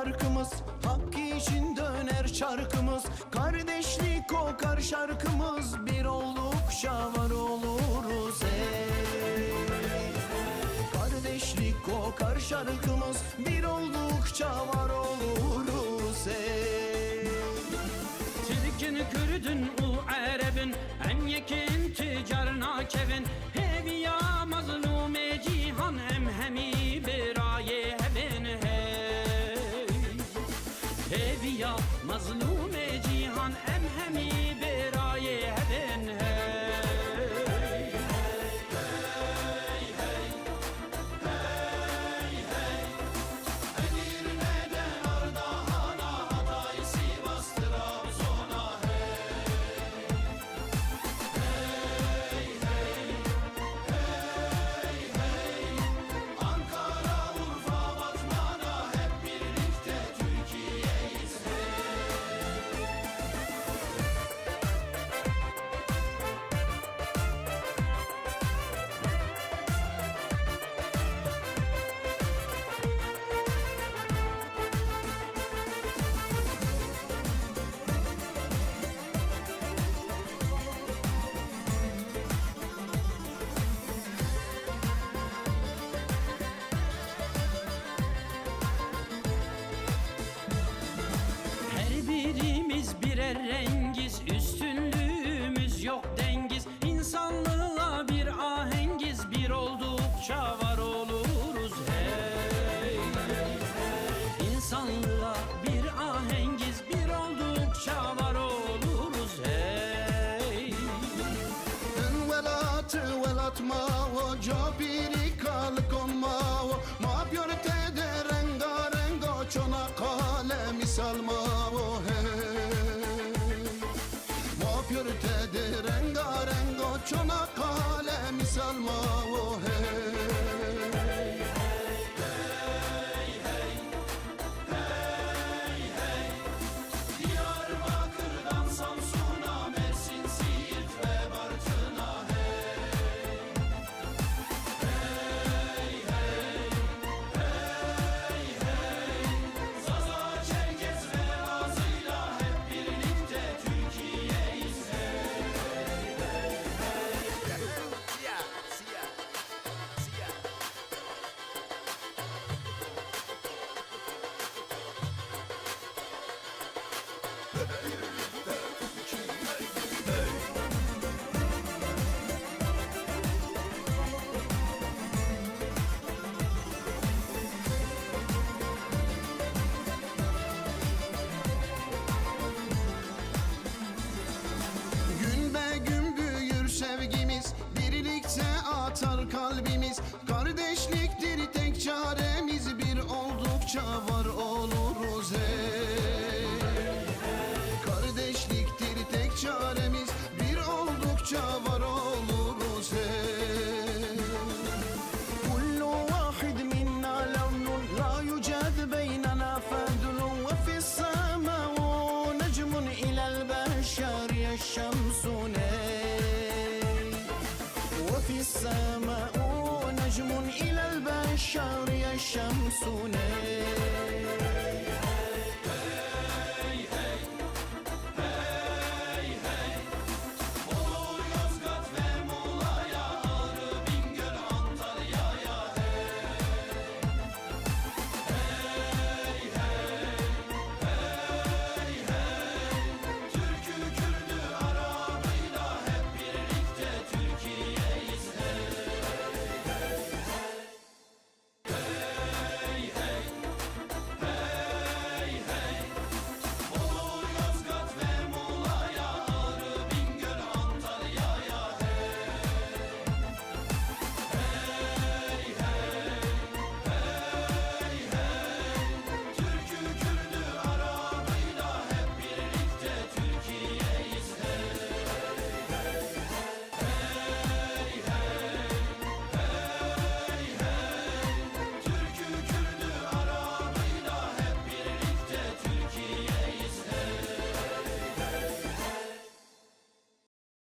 farkımız, hak için döner çarkımız. Kardeşlik kokar şarkımız, bir oldukça var oluruz hey. Kardeşlik kokar şarkımız, bir oldukça var oluruz hey. Tilkin Kürdün ul Erebin, em yekin ticarna kevin. Heviya mazlume cihan, em hemi biraye hebin hey. Heviya mazlume cihan, em hemi biraye hebin hey. Birimiz birer rengiz, üstünlüğümüz yok dengiz. İnsanlığa bir ahengiz, bir oldukça var oluruz hey. İnsanlığa bir ahengiz, bir oldukça var oluruz hey. Velat velat mavo, jobiri kal konmavo. Ma piorte de renga rengo, çona kale misal mavo hey. Ma piorte de renga rengo, çona kale misal mavo hey. Sevgimiz birlikte atar kalbimiz. Kardeşliktir tek çaremiz, bir oldukça var oluruz hey. Kardeşliktir tek çaremiz, bir oldukça var oluruz hey. Kullu vahid minna levnun, la yüced beynena fedlun. Ve fissamâ'u necmun ilel beşer yeşşemsun وفي السماء نجم إلى البشر الشمس